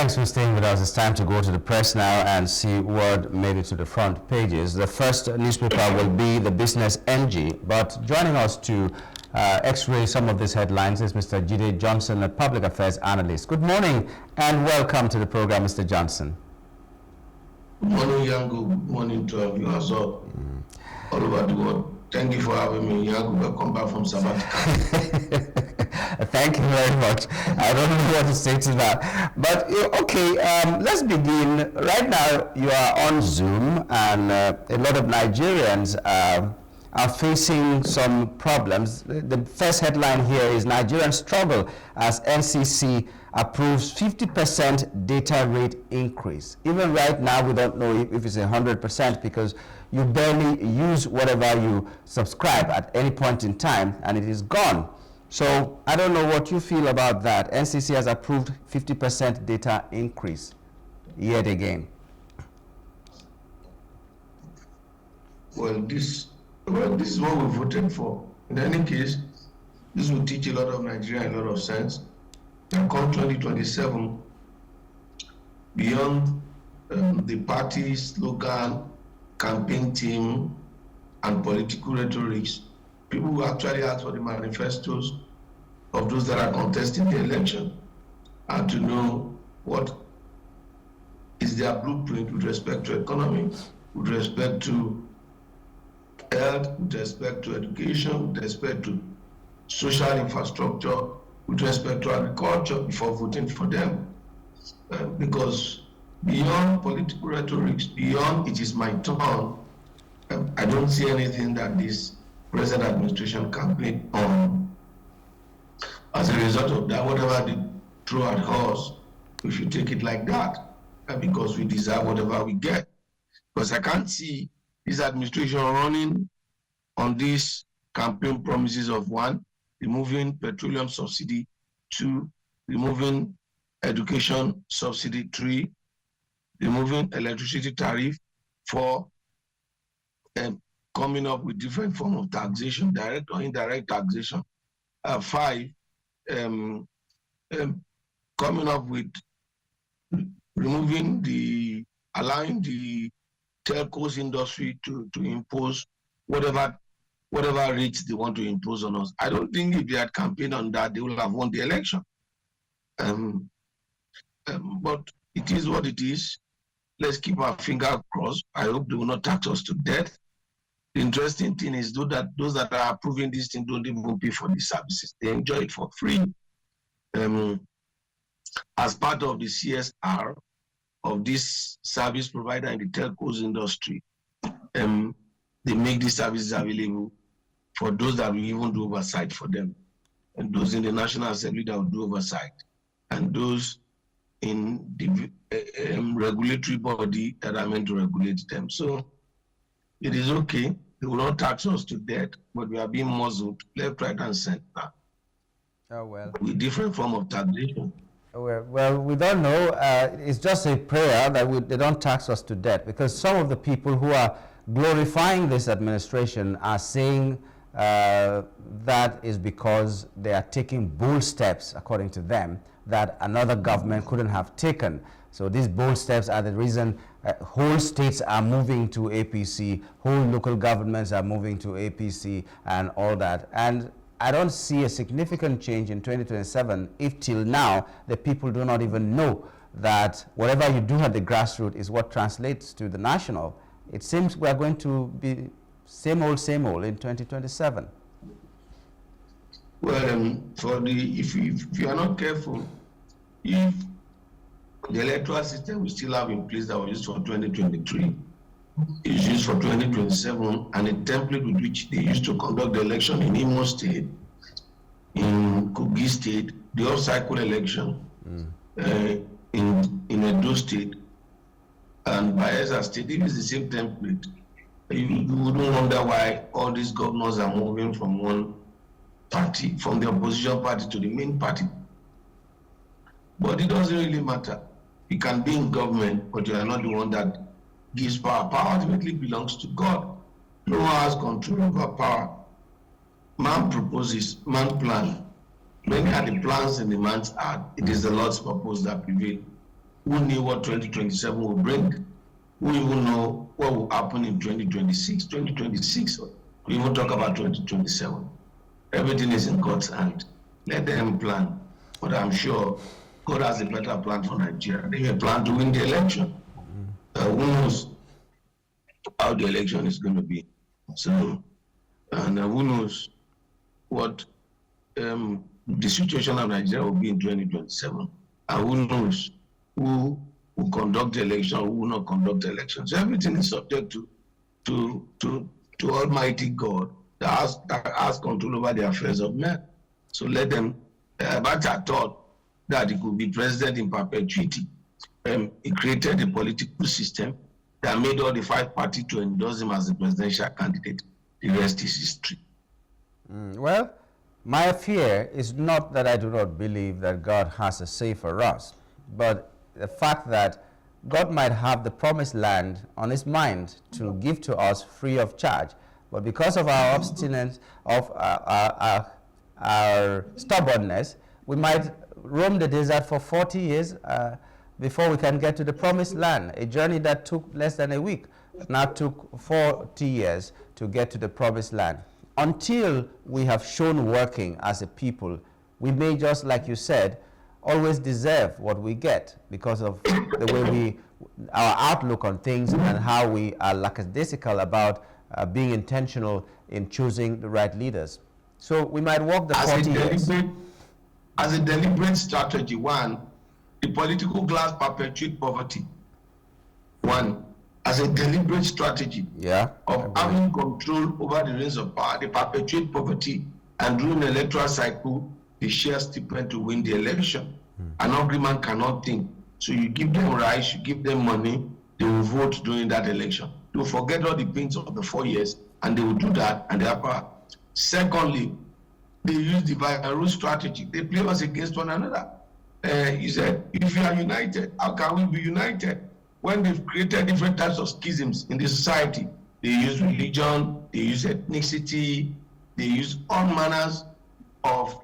Thanks for staying with us. It's time to go to the press now and see what made it to the front pages. The first newspaper will be the Business NG, but joining us to x-ray some of these headlines is Mr. Jide Johnson, a public affairs analyst. Good morning and welcome to the program, Mr. Johnson. Good morning, Nyamgul. Good morning to our viewers all over the world. Thank you for having me, Nyamgul. Welcome back from sabbatical. Thank you very much. I don't know what to say to that. But, okay, let's begin. Right now, you are on Zoom, and a lot of Nigerians are facing some problems. The first headline here is Nigerians struggle as NCC approves 50% data rate increase. Even right now, we don't know if it's 100% because you barely use whatever you subscribe at any point in time, and it is gone. So I don't know what you feel about that. NCC has approved 50% data increase yet again. Well, this is what we voted for. In any case, this will teach a lot of Nigerians a lot of sense. And come 2027, beyond the party slogan, campaign team, and political rhetorics, people will actually ask for the manifestos of those that are contesting the election and to know what is their blueprint with respect to economy, with respect to health, with respect to education, with respect to social infrastructure, with respect to agriculture before voting for them. Because beyond political rhetorics, beyond it is my turn, I don't see anything that this present administration campaign on. As a result of that, whatever they throw at us, we should take it like that, because we deserve whatever we get. Because I can't see this administration running on these campaign promises of 1, removing petroleum subsidy, 2, removing education subsidy, 3, removing electricity tariff, 4, coming up with different form of taxation, direct or indirect taxation. 5, coming up with removing allowing the telcos industry to impose whatever rates they want to impose on us. I don't think if they had campaigned on that, they would have won the election. But it is what it is. Let's keep our finger crossed. I hope they will not tax us to death. The interesting thing is those that are approving this thing don't even pay for the services. They enjoy it for free. As part of the CSR of this service provider in the telcos industry, they make these services available for those that will even do oversight for them, and those in the National Assembly that will do oversight, and those in the regulatory body that are meant to regulate them. So it is okay. They will not tax us to death, but we are being muzzled left, right, and center. Oh, well. With different form of taxation. Well, we don't know. It's just a prayer that they don't tax us to death, because some of the people who are glorifying this administration are saying that is because they are taking bold steps, according to them, that another government couldn't have taken. So these bold steps are the reason whole states are moving to APC, whole local governments are moving to APC and all that. And I don't see a significant change in 2027 if till now the people do not even know that whatever you do at the grassroots is what translates to the national. It seems we are going to be same old in 2027. Well, if you are not careful, if the electoral system we still have in place that was used for 2023 is used for 2027, and a template with which they used to conduct the election in Imo State, in Kogi State, the off-cycle election in Edo State, and Bayelsa State, if it's the same template, you wouldn't wonder why all these governors are moving from one party, from the opposition party to the main party. But it doesn't really matter. You can be in government, but you are not the one that gives power. Power ultimately belongs to God. No one has control over power. Man proposes, man plans. Many are the plans in the man's heart. It is the Lord's purpose that prevails. Who knew what 2027 will bring? Who even know what will happen in 2026, 2026? We even talk about 2027. Everything is in God's hand. Let them plan. But I'm sure God has a better plan for Nigeria. They have plan to win the election. Who knows how the election is going to be? So, and who knows what the situation of Nigeria will be in 2027? And who knows who will conduct the election, who will not conduct the election? So everything is subject to Almighty God that has control over the affairs of men. So let them. Abacha thought that he could be president in perpetuity. He created a political system that made all the 5 parties to endorse him as the presidential candidate. The rest is history. Well, my fear is not that I do not believe that God has a say for us, but the fact that God might have the promised land on his mind to give to us free of charge. But because of our obstinance, of our stubbornness, we might roam the desert for 40 years before we can get to the promised land. A journey that took less than a week now took 40 years to get to the promised land. Until we have shown working as a people, we may just, like you said, always deserve what we get because of the way our outlook on things and how we are lackadaisical about being intentional in choosing the right leaders. So we might walk the 40 years. As a deliberate strategy, one, the political class perpetuate poverty. One, as a deliberate strategy of having control over the reins of power, they perpetuate poverty, and during the electoral cycle, they share stipend to win the election. An hungry man cannot think. So you give them rice, you give them money, they will vote during that election. They will forget all the pains of the 4 years, and they will do that, and they have power. Secondly, they use the viral strategy. They play us against one another. He said, if you are united, how can we be united? When they've created different types of schisms in the society, they use religion, they use ethnicity, they use all manners of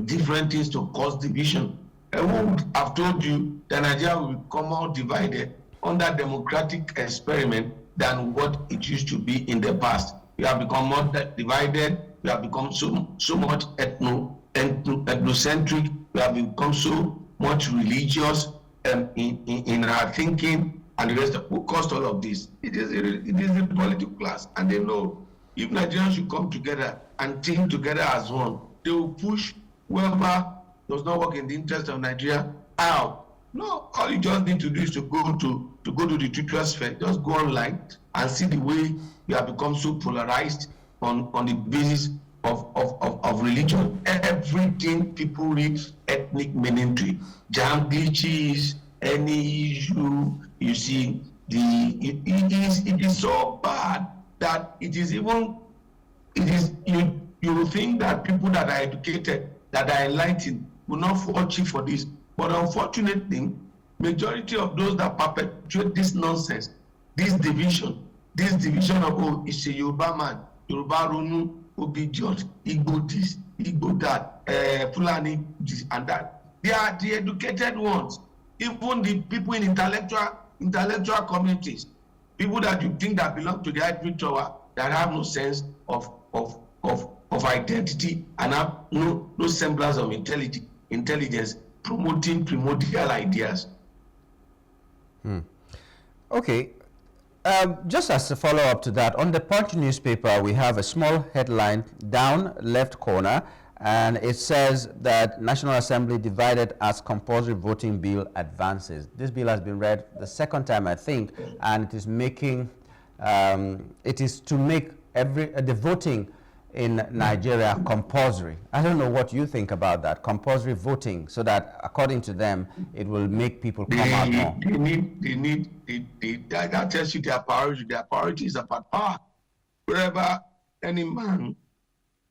different things to cause division. And who would have told you that Nigeria will become more divided under democratic experiment than what it used to be in the past? We have become more divided. We have become so much ethnocentric. We have become so much religious in our thinking, and the rest of who caused all of this. It is the political class, and they know if Nigerians should come together and think together as one, they will push whoever does not work in the interest of Nigeria out. No, all you just need to do is to go to the Twitter sphere, just go online and see the way we have become so polarized on the basis of religion. Everything people read ethnic meaning to it. Jam glitches, any issue, you see, it is so bad that you will think that people that are educated, that are enlightened, will not fall cheap for this. But unfortunately, majority of those that perpetuate this nonsense, this division of, oh, it's a Yoruba man, Yoruba Ronu, Obidiot, Igbo this, Igbo that, Fulani this and that. They are the educated ones. Even the people in intellectual communities, people that you think that belong to the ivory tower, that have no sense of identity and have no semblance of intelligence, promoting primordial ideas. Okay. Just as a follow-up to that, on the Punch newspaper, we have a small headline down left corner, and it says that National Assembly divided as compulsory voting bill advances. This bill has been read the second time, I think, and it is making, it is to make the voting in Nigeria compulsory. I don't know what you think about that, compulsory voting, so that according to them, it will make people come out more. That tells you their priority. Their priority is about power. Wherever any man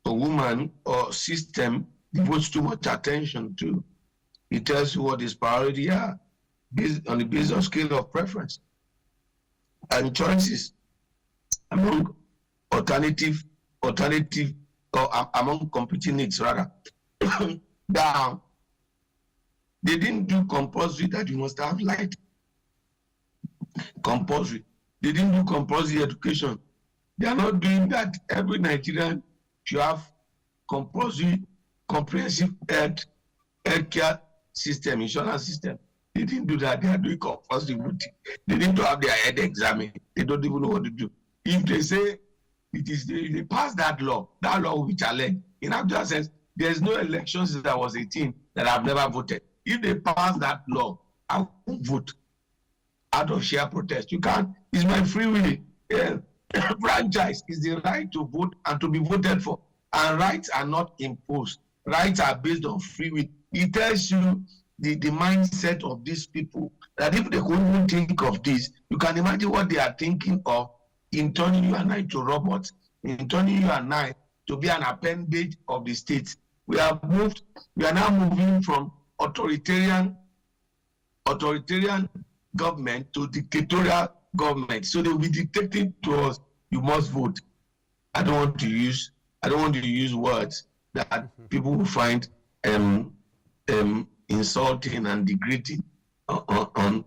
or woman or system devotes too much attention to, it tells you what his priority are, based on the basis of scale of preference and choices among alternative or among competing needs rather. Down, They didn't do compulsory that you must have light. Compulsory. They didn't do compulsory education. They are not doing that. Every Nigerian should have compulsory, comprehensive health care system, insurance system. They didn't do that. They are doing compulsory routine. They need to have their head examined. They don't even know what to do. If they say if they pass that law will be challenged. In actual sense, there's no election since I was 18 that I've never voted. If they pass that law, I won't vote out of sheer protest. You can't. It's my free will. Yeah. Franchise is the right to vote and to be voted for. And rights are not imposed. Rights are based on free will. It tells you the mindset of these people, that if they couldn't think of this, you can imagine what they are thinking of in turning you and I to robots, in turning you and I to be an appendage of the state. We are now moving from authoritarian government to dictatorial government. So they will be dictating to us, you must vote. I don't want to use words that people will find insulting and degrading on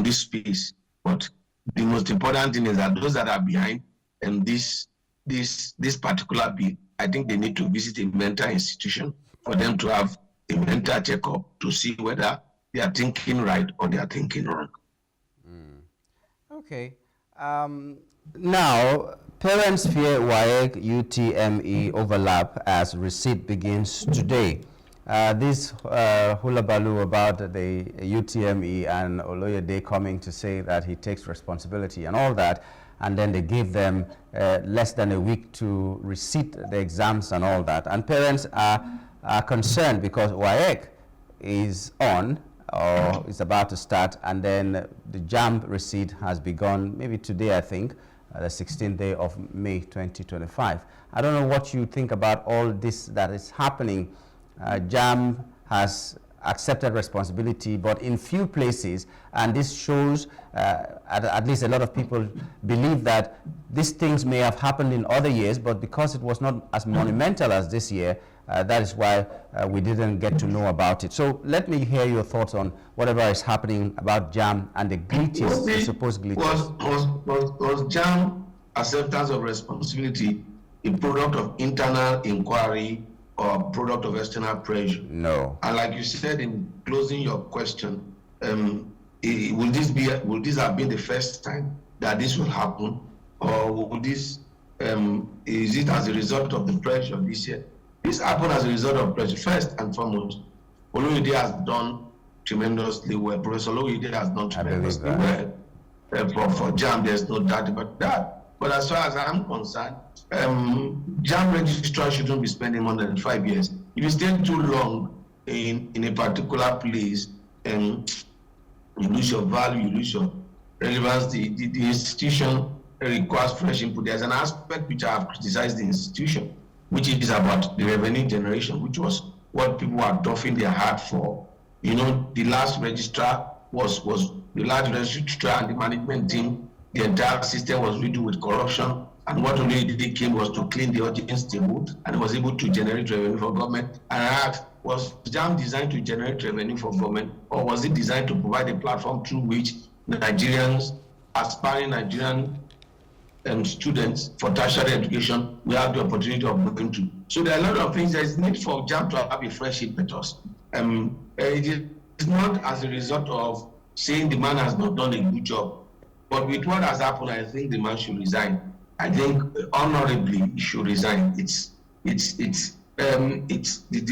this space. But the most important thing is that those that are behind this particular bill, I think they need to visit a mental institution for them to have a mental checkup to see whether they are thinking right or they are thinking wrong. Okay. Now, parents fear WAEC UTME overlap as receipt begins today. This hullabaloo about the UTME and Oloyede coming to say that he takes responsibility and all that, and then they give them less than a week to receipt the exams and all that. And parents are concerned because WAEC is on, or is about to start, and then the JAMB receipt has begun maybe today, I think, the 16th day of May 2025. I don't know what you think about all this that is happening. JAMB has accepted responsibility, but in few places, and this shows at least a lot of people believe that these things may have happened in other years, but because it was not as monumental as this year, that is why we didn't get to know about it. So let me hear your thoughts on whatever is happening about JAMB and the glitches, the supposed glitches. Was JAMB acceptance of responsibility a product of internal inquiry or product of external pressure? No. And like you said in closing your question, will this have been the first time that this will happen, or will this is it as a result of the pressure this year? This happened as a result of pressure. First and foremost, Oloyede has done tremendously well. Professor Oloyede has done tremendously well. For JAMB, there's no doubt about that. But as far as I'm concerned, JAMB registrar shouldn't be spending more than 5 years. If you stay too long in a particular place, you lose your value, you lose your relevance. The institution requires fresh input. There's an aspect which I have criticized the institution, which is about the revenue generation, which was what people were doffing their heart for. You know, the last registrar was the last registrar and the management team. The entire system was riddled with corruption, and what Oloyede came was to clean the audience table, and was able to generate revenue for government. And I asked, was JAMB designed to generate revenue for government, or was it designed to provide a platform through which Nigerians, aspiring Nigerian students for tertiary education, we have the opportunity of going to? So there are a lot of things. There is need for JAMB to have a fresh impetus. It is not as a result of saying the man has not done a good job, but with what has happened, I think the man should resign. I think honorably he should resign. The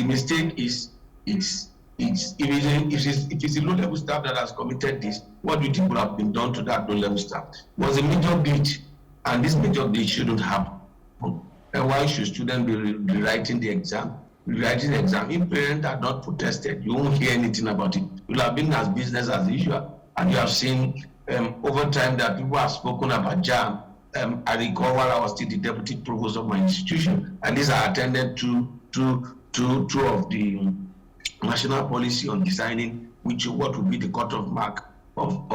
mistake is if it is a low-level staff that has committed this, what do you think would have been done to that low-level staff? It was a major glitch, and this major glitch shouldn't happen. And why should students be rewriting the exam? Rewriting the exam. If parents are not protested, you won't hear anything about it. It will have been as business as usual. And you have seen over time that people have spoken about JAMB. I recall while I was still the deputy provost of my institution, and these I attended two of the national policy on designing what would be the cutoff mark of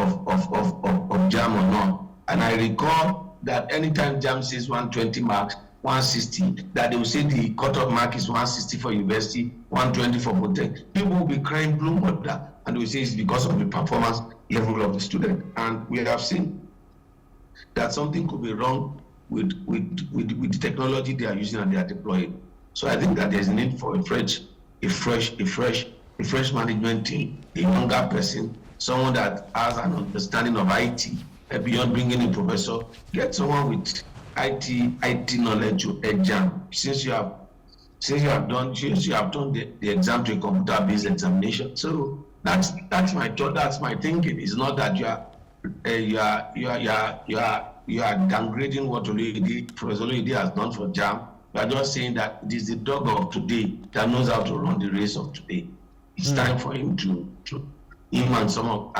JAMB or not. And I recall that anytime JAMB says 120 marks, 160, that they will say the cutoff mark is 160 for university, 120 for polytechnic. People will be crying blue murder, and they will say it's because of the performance level of the student. And we have seen that something could be wrong with the technology they are using and they are deploying. So I think that there's a need for a fresh management team, a younger person, someone that has an understanding of IT, beyond bringing a professor. Get someone with IT knowledge to exam. Since you have done the exam to a computer-based examination. So that's my thought. That's my thinking. It's not that you are downgrading what Professor Oluyede has done for JAM. You are just saying that it is the dog of today that knows how to run the race of today. It's time for him and some of,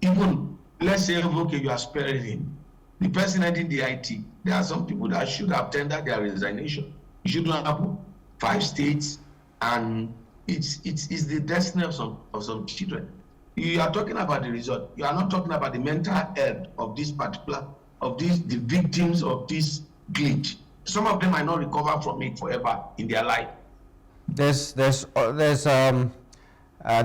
even, let's say, okay, you are sparing him. The person heading the IT, there are some people that should have tendered their resignation. It should not happen. 5 states, and it's the destiny of some children. You are talking about the result. You are not talking about the mental health of the victims of this glitch. Some of them might not recover from it forever in their life. There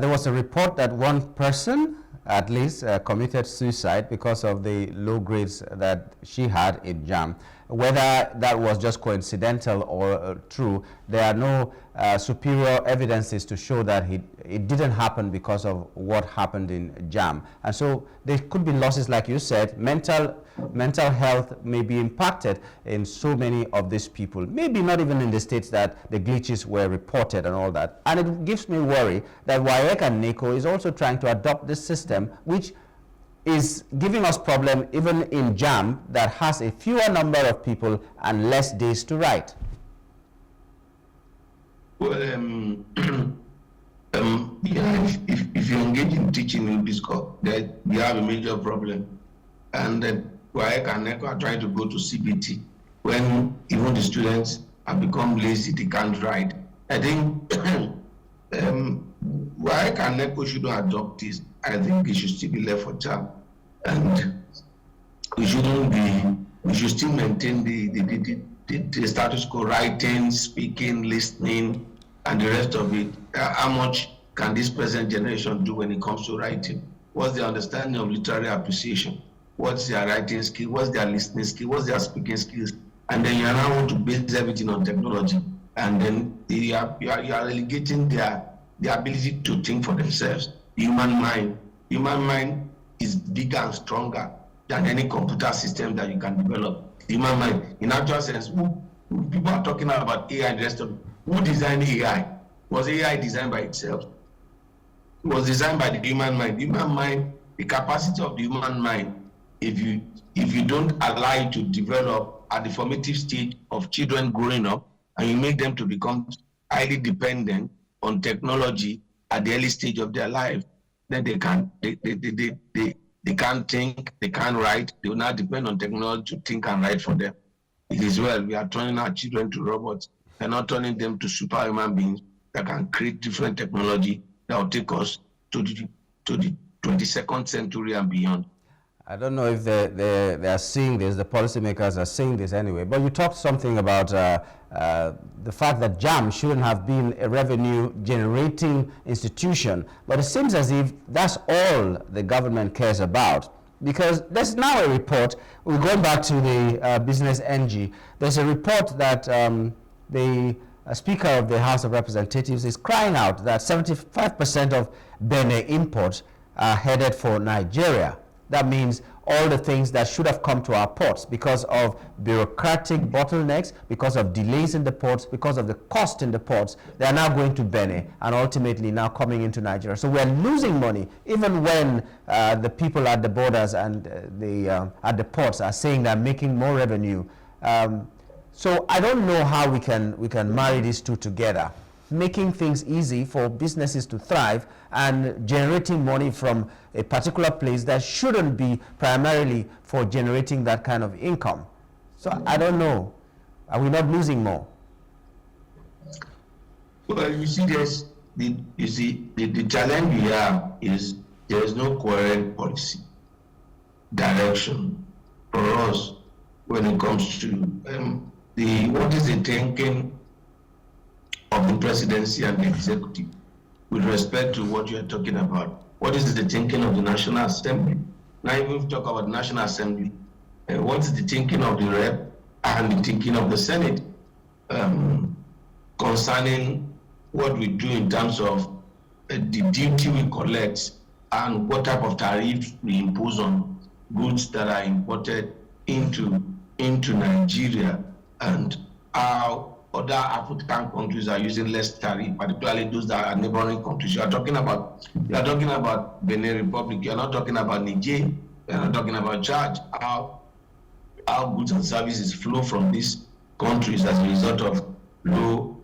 was a report that one person at least committed suicide because of the low grades that she had in JAM. Whether that was just coincidental or true, there are no superior evidences to show that it didn't happen because of what happened in JAM. And so there could be losses, like you said. Mental health may be impacted in so many of these people, maybe not even in the states that the glitches were reported and all that. And it gives me worry that WAEC and NECO is also trying to adopt this system, which is giving us problem even in JAM that has a fewer number of people and less days to write. Well, if you engage in teaching in this course, that we have a major problem. And then WAEC and NECO are trying to go to CBT when even the students have become lazy, they can't write. I think WAEC and NECO shouldn't adopt this. I think it should still be left for JAM, and we should still maintain the status quo: writing, speaking, listening, and the rest of it. How much can this present generation do when it comes to writing? What's their understanding of literary appreciation? What's their writing skill? What's their listening skill? What's their speaking skills? And then you are now want to base everything on technology, and then you are relegating their ability to think for themselves. Human mind is bigger and stronger than any computer system that you can develop. Human mind, in actual sense, people are talking about AI and the rest of it. Who designed AI? Was AI designed by itself? It was designed by the human mind. Human mind, the capacity of the human mind, if you don't allow it to develop at the formative stage of children growing up, and you make them to become highly dependent on technology at the early stage of their life, then they can't think, they can't write. They will now depend on technology to think and write for them. It is well, we are turning our children to robots. We're not turning them to superhuman beings that can create different technology that will take us to the 22nd century and beyond. I don't know if they are seeing this, the policymakers are seeing this anyway, but you talked something about the fact that JAM shouldn't have been a revenue-generating institution, but it seems as if that's all the government cares about, because there's now a report, we're going back to the Business NG, there's a report that the Speaker of the House of Representatives is crying out that 75% of Benin imports are headed for Nigeria. That means all the things that should have come to our ports because of bureaucratic bottlenecks, because of delays in the ports, because of the cost in the ports, they are now going to Benin and ultimately now coming into Nigeria. So we're losing money even when the people at the borders and at the ports are saying they're making more revenue. So I don't know how we can marry these two together, making things easy for businesses to thrive and generating money from a particular place that shouldn't be primarily for generating that kind of income. So I don't know. Are we not losing more? Well, you see, the challenge we have is there is no coherent policy direction for us when it comes to what is the thinking of the presidency and the executive with respect to what you are talking about? What is the thinking of the National Assembly? Now, if we talk about the National Assembly, what is the thinking of the rep and the thinking of the Senate concerning what we do in terms of the duty we collect and what type of tariff we impose on goods that are imported into Nigeria, and how other African countries are using less tariff, particularly those that are neighboring countries. You are talking about Benin Republic. You are not talking about Niger. You are not talking about Chad. How goods and services flow from these countries as a result of low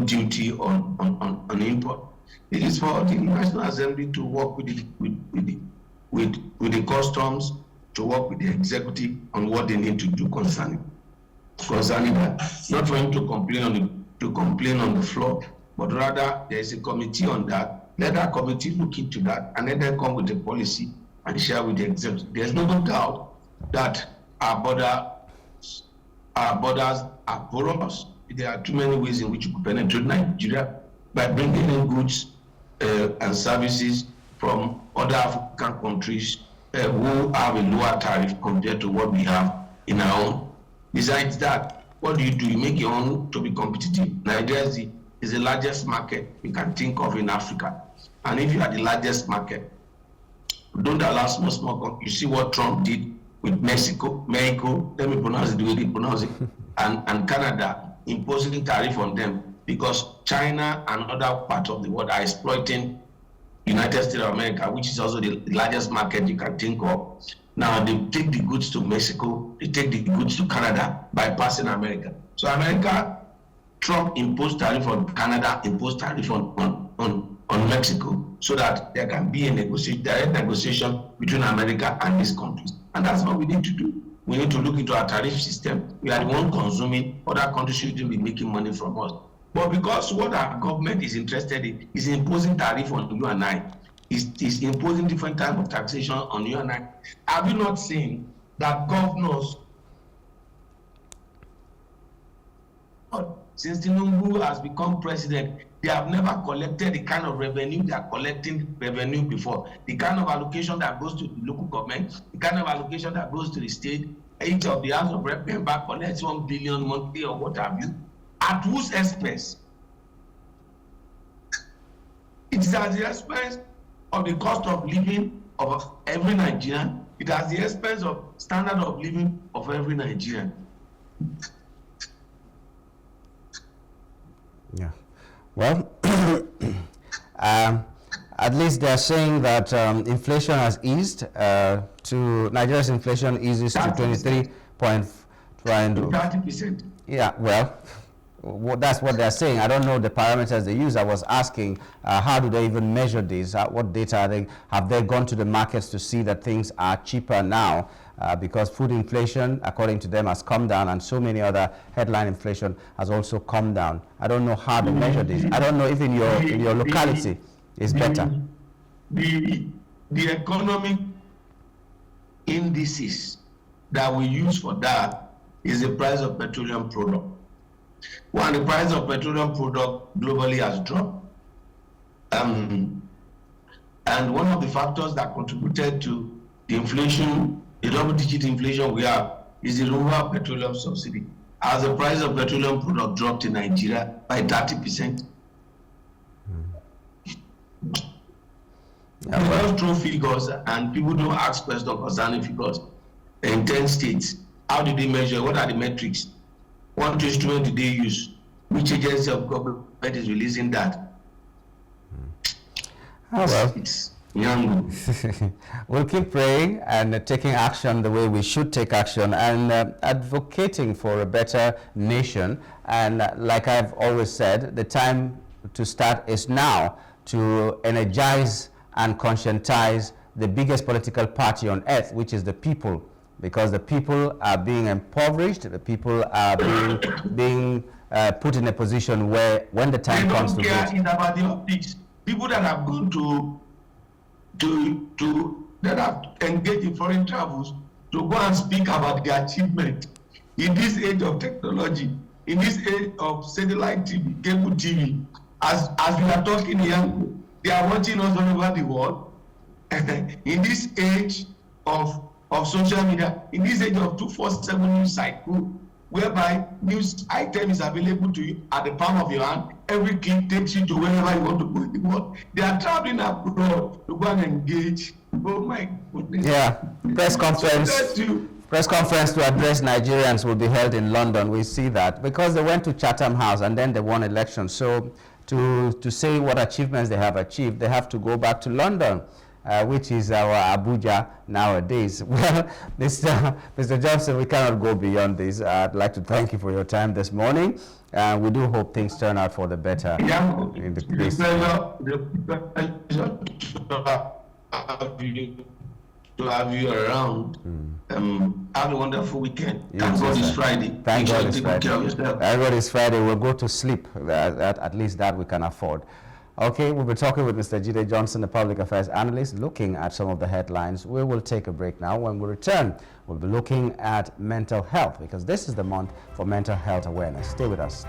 duty on import. It is for the National Assembly to work with the customs, to work with the executive on what they need to do concerning that. Not for him to complain on the floor, but rather there is a committee on that. Let that committee look into that and let them come with a policy and share with the executive. There's no doubt that our borders are porous. There are too many ways in which you could penetrate Nigeria by bringing in goods and services from other African countries who have a lower tariff compared to what we have in our own. Besides that, what do? You make your own to be competitive. Nigeria is the largest market you can think of in Africa. And if you are the largest market, don't allow small companies. You see what Trump did with Mexico, let me pronounce it the way they pronounce it, and Canada, imposing tariff on them because China and other parts of the world are exploiting United States of America, which is also the largest market you can think of. Now they take the goods to Mexico, they take the goods to Canada, bypassing America. So America, Trump imposed tariff on Canada, imposed tariff on Mexico, so that there can be a direct negotiation between America and these countries. And that's what we need to do. We need to look into our tariff system. We are the one consuming, other countries shouldn't be making money from us. But because what our government is interested in is imposing tariff on you and I, is imposing different type of taxation on you and I. Have you not seen that governors, since Nyamgul has become president, they have never collected the kind of revenue they are collecting revenue before. The kind of allocation that goes to the local government, the kind of allocation that goes to the state, each of the House of Rep member collects 1 billion monthly or what have you. At whose expense? It is at the expense of the cost of living of every Nigerian. It has the expense of standard of living of every Nigerian. Yeah. Well, at least they are saying that inflation has eased. To Nigeria's inflation eases to 23.5%. Yeah. Well, that's what they're saying. I don't know the parameters they use. I was asking, how do they even measure this? What data have they gone to the markets to see that things are cheaper now? Because food inflation, according to them, has come down, and so many other headline inflation has also come down. I don't know how they measure this. I don't know if in your locality is better. The economic indices that we use for that is the price of petroleum product. When the price of petroleum product globally has dropped, and one of the factors that contributed to the inflation, the double-digit inflation we have, is the removal of petroleum subsidy. As the price of petroleum product dropped in Nigeria by 30%. They just throw figures and people don't ask questions concerning figures. In 10 states, how did they measure? What are the metrics? What instrument did they use? Which agency of government is releasing that? Oh, well. It's Nyamgul. We'll keep praying and taking action the way we should take action, and advocating for a better nation. And like I've always said, the time to start is now, to energize and conscientize the biggest political party on earth, which is the people. Because the people are being impoverished, the people are being put in a position where, when the time comes to vote, they don't care about the optics. People that have gone that have engaged in foreign travels to go and speak about the achievement in this age of technology, in this age of satellite TV, cable TV, as we are talking here, they are watching us all over the world. In this age of social media, in this age of 247 news cycle, whereby news item is available to you at the palm of your hand, every click takes you to wherever you want to go in the world. They are traveling abroad to go and engage. Oh my goodness. Yeah, press conference. Press conference to address Nigerians will be held in London. We see that because they went to Chatham House and then they won elections. So to say what achievements they have achieved, they have to go back to London, which is our Abuja nowadays. Well, Mr. Johnson, we cannot go beyond this. I'd like to thank you for your time this morning. We do hope things turn out for the better. Yeah, in the to have you around. Have a wonderful weekend. Thank God it's Friday. Thank God it's Friday. Thank God it's Friday. We'll go to sleep. At least that we can afford. Okay, we'll be talking with Mr. Jide Johnson, the public affairs analyst, looking at some of the headlines. We will take a break now. When we return, we'll be looking at mental health, because this is the month for mental health awareness. Stay with us.